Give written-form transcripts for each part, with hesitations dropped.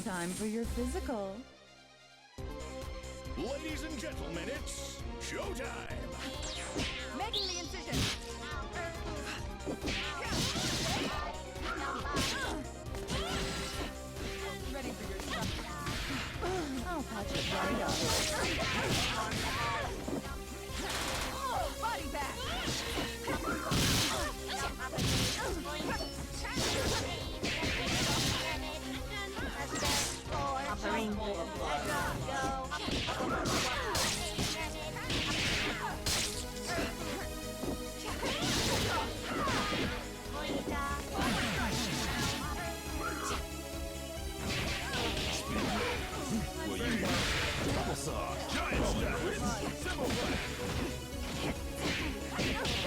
Time for your physical. Ladies and gentlemen, it's showtime! Making the incision. Ready for your stuff. I'll patch it right up. Body back. Giant step!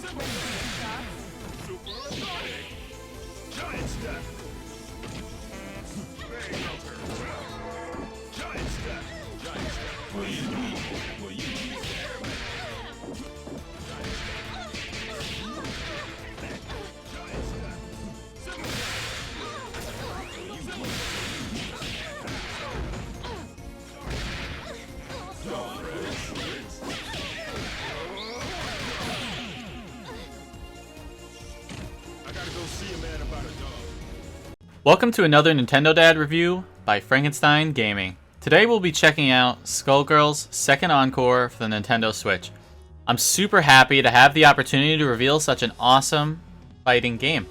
Simple flash! Giant step! Giant step! Giant step! Will you be? Will you be there? Giant step! Simple I gotta go see a man about a dog. Welcome to another Nintendad review by Frankenstein Gaming. Today we'll be checking out SkullGirls' second Encore for the Nintendo Switch. I'm super happy to have the opportunity to reveal such an awesome fighting game.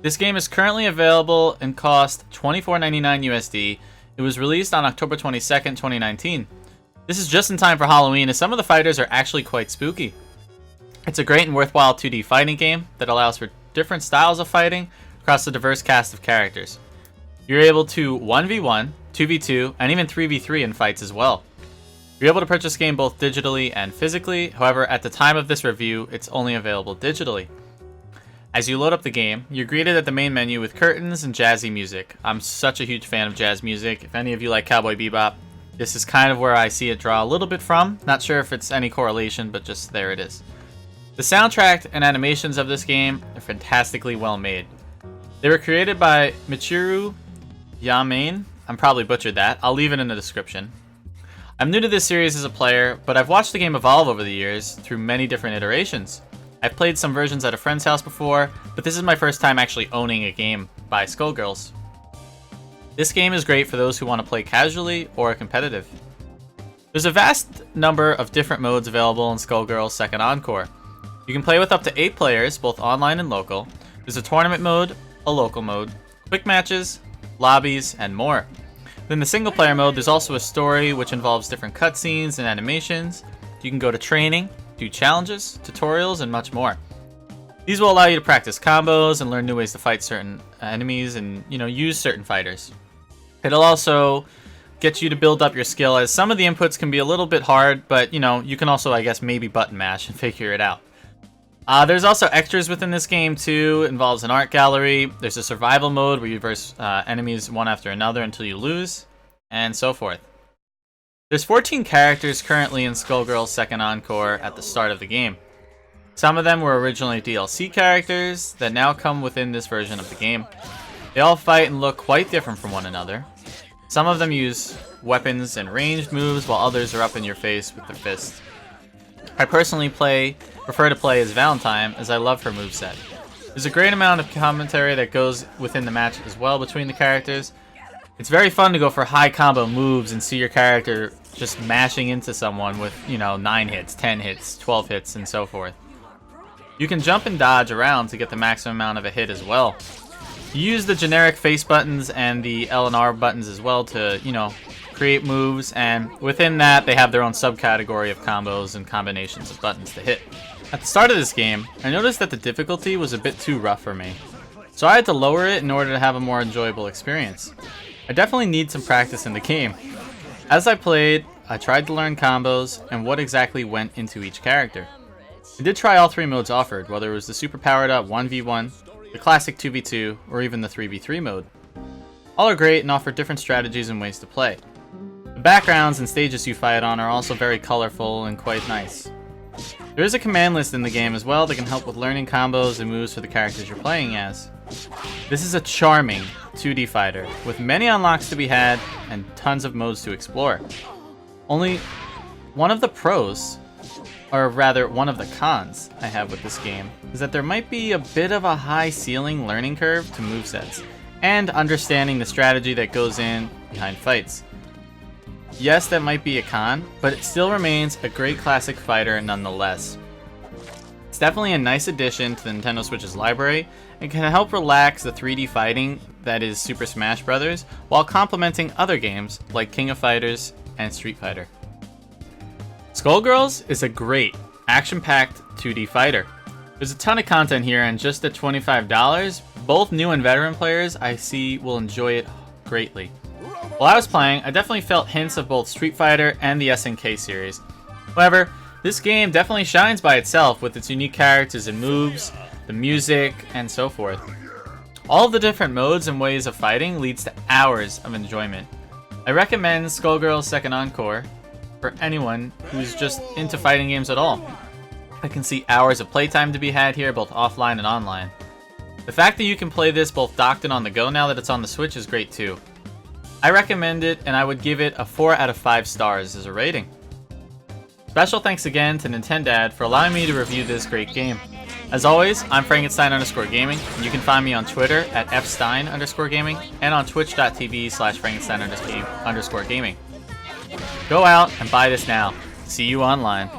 This game is currently available and costs $24.99 USD. It was released on October 22nd, 2019. This is just in time for Halloween, as some of the fighters are actually quite spooky. It's a great and worthwhile 2D fighting game that allows for different styles of fighting across a diverse cast of characters. You're able to 1v1, 2v2, and even 3v3 in fights as well. You're able to purchase the game both digitally and physically, however, at the time of this review, it's only available digitally. As you load up the game, you're greeted at the main menu with curtains and jazzy music. I'm such a huge fan of jazz music. If any of you like Cowboy Bebop, this is kind of where I see it draw a little bit from. Not sure if it's any correlation, but just there it is. The soundtrack and animations of this game are fantastically well made. They were created by Michiru Yamane. I'm probably butchered that. I'll leave it in the description. I'm new to this series as a player, but I've watched the game evolve over the years through many different iterations. I've played some versions at a friend's house before, but this is my first time actually owning a game by SkullGirls. This game is great for those who want to play casually or competitive. There's a vast number of different modes available in SkullGirls' second Encore. You can play with up to 8 players, both online and local. There's a tournament mode, a local mode, quick matches, lobbies, and more. Within the single player mode, there's also a story which involves different cutscenes and animations. You can go to training, do challenges, tutorials, and much more. These will allow you to practice combos and learn new ways to fight certain enemies and, use certain fighters. It'll also get you to build up your skill, as some of the inputs can be a little bit hard, but, you can also, I guess, maybe button mash and figure it out. There's also extras within this game, too. It involves an art gallery. There's a survival mode where you verse enemies one after another until you lose, and so forth. There's 14 characters currently in SkullGirls' second Encore at the start of the game. Some of them were originally DLC characters that now come within this version of the game. They all fight and look quite different from one another. Some of them use weapons and ranged moves, while others are up in your face with their fists. I personally prefer to play as Valentine, as I love her moveset. There's a great amount of commentary that goes within the match as well between the characters. It's very fun to go for high combo moves and see your character just mashing into someone with, 9 hits, 10 hits, 12 hits, and so forth. You can jump and dodge around to get the maximum amount of a hit as well. You use the generic face buttons and the L and R buttons as well to, create moves, and within that they have their own subcategory of combos and combinations of buttons to hit. At the start of this game, I noticed that the difficulty was a bit too rough for me, so I had to lower it in order to have a more enjoyable experience. I definitely need some practice in the game. As I played, I tried to learn combos and what exactly went into each character. I did try all 3 modes offered, whether it was the super powered up 1v1, the classic 2v2, or even the 3v3 mode. All are great and offer different strategies and ways to play. The backgrounds and stages you fight on are also very colorful and quite nice. There is a command list in the game as well that can help with learning combos and moves for the characters you're playing as. This is a charming 2D fighter, with many unlocks to be had and tons of modes to explore. Only one of the pros, or rather one of the cons I have with this game, is that there might be a bit of a high ceiling learning curve to movesets, and understanding the strategy that goes in behind fights. Yes, that might be a con, but it still remains a great classic fighter nonetheless. It's definitely a nice addition to the Nintendo Switch's library, and can help relax the 3D fighting that is Super Smash Bros. While complementing other games like King of Fighters and Street Fighter. SkullGirls is a great, action-packed 2D fighter. There's a ton of content here, and just at $25, both new and veteran players I see will enjoy it greatly. While I was playing, I definitely felt hints of both Street Fighter and the SNK series. However, this game definitely shines by itself with its unique characters and moves, the music, and so forth. All of the different modes and ways of fighting leads to hours of enjoyment. I recommend SkullGirls Second Encore for anyone who's just into fighting games at all. I can see hours of playtime to be had here, both offline and online. The fact that you can play this both docked and on the go now that it's on the Switch is great too. I recommend it, and I would give it a 4 out of 5 stars as a rating. Special thanks again to Nintendad for allowing me to review this great game. As always, I'm Frankenstein_gaming, and you can find me on Twitter at fstein_gaming and on twitch.tv/Frankenstein_gaming. Go out and buy this now. See you online.